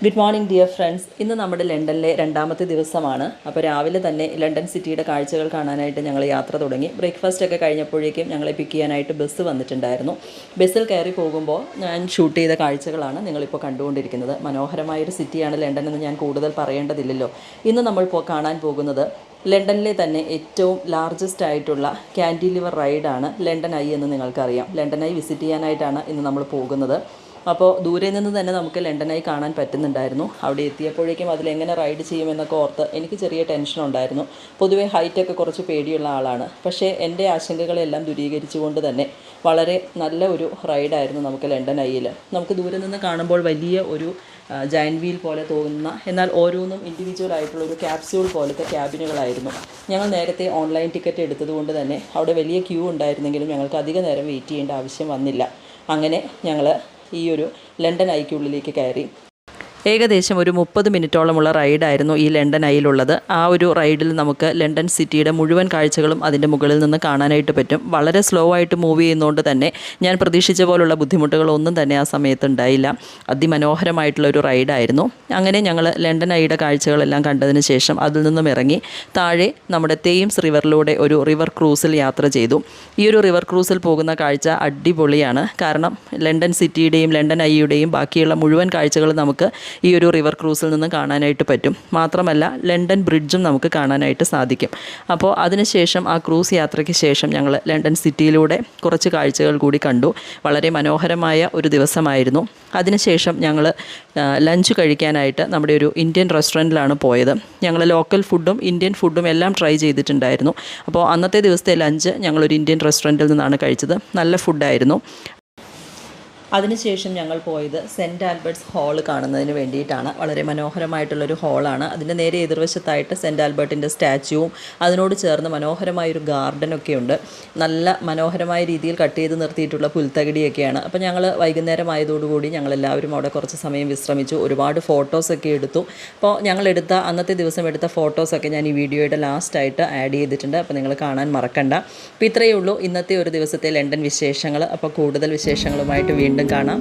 Good morning dear friends. ഇന്ന് നമ്മുടെ ലണ്ടനിലെ രണ്ടാമത്തെ ദിവസമാണ്. അപ്പോൾ രാവിലെ തന്നെ ലണ്ടൻ സിറ്റിയുടെ കാഴ്ചകൾ കാണാനായിട്ട് ഞങ്ങൾ യാത്ര തുടങ്ങി. ബ്രേക്ക്ഫാസ്റ്റ് ഒക്കെ കഴിഞ്ഞപ്പോഴേക്കും ഞങ്ങളെ പിക്ക് ചെയ്യാനായിട്ട് ബസ് വന്നിട്ടുണ്ടായിരുന്നു. ബസ്സിൽ കയറി പോകുമ്പോൾ ഞാൻ ഷൂട്ട് ചെയ്ത കാഴ്ചകളാണ് നിങ്ങളിപ്പോൾ കണ്ടുകൊണ്ടിരിക്കുന്നത്. മനോഹരമായൊരു സിറ്റിയാണ് ലണ്ടൻ എന്ന് ഞാൻ കൂടുതൽ പറയേണ്ടതില്ലല്ലോ. ഇന്ന് നമ്മൾ കാണാൻ പോകുന്നത് ലണ്ടനിലെ തന്നെ ഏറ്റവും ലാർജസ്റ്റ് ആയിട്ടുള്ള ക്യാൻഡിലിവർ റൈഡാണ് ലണ്ടൻ ഐ എന്ന് നിങ്ങൾക്കറിയാം. ലണ്ടൻ ഐ വിസിറ്റ് ചെയ്യാനായിട്ടാണ് ഇന്ന് നമ്മൾ പോകുന്നത്. അപ്പോൾ ദൂരെ നിന്ന് തന്നെ നമുക്ക് ലണ്ടനായി കാണാൻ പറ്റുന്നുണ്ടായിരുന്നു. അവിടെ എത്തിയപ്പോഴേക്കും അതിലെങ്ങനെ റൈഡ് ചെയ്യുമെന്നൊക്കെ ഓർത്ത് എനിക്ക് ചെറിയ ടെൻഷൻ ഉണ്ടായിരുന്നു. പൊതുവേ ഹൈറ്റൊക്കെ കുറച്ച് പേടിയുള്ള ആളാണ്. പക്ഷേ എൻ്റെ ആശങ്കകളെല്ലാം ദൂരീകരിച്ചുകൊണ്ട് തന്നെ വളരെ നല്ല ഒരു റൈഡായിരുന്നു നമുക്ക് ലണ്ടൻ ഐയിൽ. നമുക്ക് ദൂരെ നിന്ന് കാണുമ്പോൾ വലിയ ഒരു ജയൻറ്റ് വീൽ പോലെ തോന്നുന്ന, എന്നാൽ ഓരോന്നും ഇൻഡിവിജ്വൽ ആയിട്ടുള്ള ഒരു ക്യാപ്സ്യൂൾ പോലത്തെ ക്യാബിനുകളായിരുന്നു. ഞങ്ങൾ നേരത്തെ ഓൺലൈൻ ടിക്കറ്റ് എടുത്തതുകൊണ്ട് തന്നെ അവിടെ വലിയ ക്യൂ ഉണ്ടായിരുന്നെങ്കിലും ഞങ്ങൾക്ക് അധിക നേരം വെയിറ്റ് ചെയ്യേണ്ട ആവശ്യം വന്നില്ല. അങ്ങനെ ഞങ്ങൾ ഈ ഒരു ലണ്ടൻ ഐക്കുള്ളിലേക്ക് കയറി. ഏകദേശം ഒരു 30 മിനിറ്റോളമുള്ള റൈഡായിരുന്നു ഈ ലണ്ടൻ ഐയിലുള്ളത്. ആ ഒരു റൈഡിൽ നമുക്ക് ലണ്ടൻ സിറ്റിയുടെ മുഴുവൻ കാഴ്ചകളും അതിൻ്റെ മുകളിൽ നിന്ന് കാണാനായിട്ട് പറ്റും. വളരെ സ്ലോ ആയിട്ട് മൂവ് ചെയ്യുന്നതുകൊണ്ട് തന്നെ ഞാൻ പ്രതീക്ഷിച്ച പോലുള്ള ബുദ്ധിമുട്ടുകളൊന്നും തന്നെ ആ സമയത്ത് ഉണ്ടായില്ല. അതിമനോഹരമായിട്ടുള്ളൊരു റൈഡായിരുന്നു. അങ്ങനെ ഞങ്ങൾ ലണ്ടൻ ഐയുടെ കാഴ്ചകളെല്ലാം കണ്ടതിന് ശേഷം അതിൽ നിന്നും ഇറങ്ങി താഴെ നമ്മുടെ തേംസ് റിവറിലൂടെ ഒരു റിവർ ക്രൂസിൽ യാത്ര ചെയ്തു. ഈ ഒരു റിവർ ക്രൂസിൽ പോകുന്ന കാഴ്ച അടിപൊളിയാണ്. കാരണം ലണ്ടൻ സിറ്റിയുടെയും ലണ്ടൻ ഐയുടെയും ബാക്കിയുള്ള മുഴുവൻ കാഴ്ചകൾ നമുക്ക് ഈ ഒരു റിവർ ക്രൂസിൽ നിന്ന് കാണാനായിട്ട് പറ്റും. മാത്രമല്ല ലണ്ടൻ ബ്രിഡ്ജും നമുക്ക് കാണാനായിട്ട് സാധിക്കും. അപ്പോൾ അതിനുശേഷം ആ ക്രൂസ് യാത്രയ്ക്ക് ശേഷം ഞങ്ങൾ ലണ്ടൻ സിറ്റിയിലൂടെ കുറച്ച് കാഴ്ചകൾ കൂടി കണ്ടു. വളരെ മനോഹരമായ ഒരു ദിവസമായിരുന്നു. അതിനുശേഷം ഞങ്ങൾ ലഞ്ച് കഴിക്കാനായിട്ട് നമ്മുടെ ഒരു ഇന്ത്യൻ റെസ്റ്റോറൻറ്റിലാണ് പോയത്. ഞങ്ങൾ ലോക്കൽ ഫുഡും ഇന്ത്യൻ ഫുഡും എല്ലാം ട്രൈ ചെയ്തിട്ടുണ്ടായിരുന്നു. അപ്പോൾ അന്നത്തെ ദിവസത്തെ ലഞ്ച് ഞങ്ങളൊരു ഇന്ത്യൻ റെസ്റ്റോറൻറ്റിൽ നിന്നാണ് കഴിച്ചത്. നല്ല ഫുഡായിരുന്നു. അതിനുശേഷം ഞങ്ങൾ പോയത് സെൻറ്റ് ആൽബർട്ട്സ് ഹാൾ കാണുന്നതിന് വേണ്ടിയിട്ടാണ്. വളരെ മനോഹരമായിട്ടുള്ളൊരു ഹാളാണ്. അതിൻ്റെ നേരെ എതിർവശത്തായിട്ട് സെൻറ്റ് ആൽബർട്ടിൻ്റെ സ്റ്റാച്യുവും അതിനോട് ചേർന്ന് മനോഹരമായൊരു ഗാർഡനൊക്കെ ഉണ്ട്. നല്ല മനോഹരമായ രീതിയിൽ കട്ട് ചെയ്ത് നിർത്തിയിട്ടുള്ള പുൽത്തകിടിയൊക്കെയാണ്. അപ്പോൾ ഞങ്ങൾ വൈകുന്നേരം ആയതോടുകൂടി ഞങ്ങളെല്ലാവരും അവിടെ കുറച്ച് സമയം വിശ്രമിച്ചു. ഒരുപാട് ഫോട്ടോസൊക്കെ എടുത്തു. അപ്പോൾ ഞങ്ങളെടുത്ത അന്നത്തെ ദിവസം എടുത്ത ഫോട്ടോസൊക്കെ ഞാൻ ഈ വീഡിയോയുടെ ലാസ്റ്റായിട്ട് ആഡ് ചെയ്തിട്ടുണ്ട്. അപ്പോൾ നിങ്ങൾ കാണാൻ മറക്കണ്ട. അപ്പോൾ ഇത്രയേ ഉള്ളൂ ഇന്നത്തെ ഒരു ദിവസത്തെ ലണ്ടൻ വിശേഷങ്ങൾ. അപ്പോൾ കൂടുതൽ വിശേഷങ്ങളുമായിട്ട് വീണ്ടും കാണാം.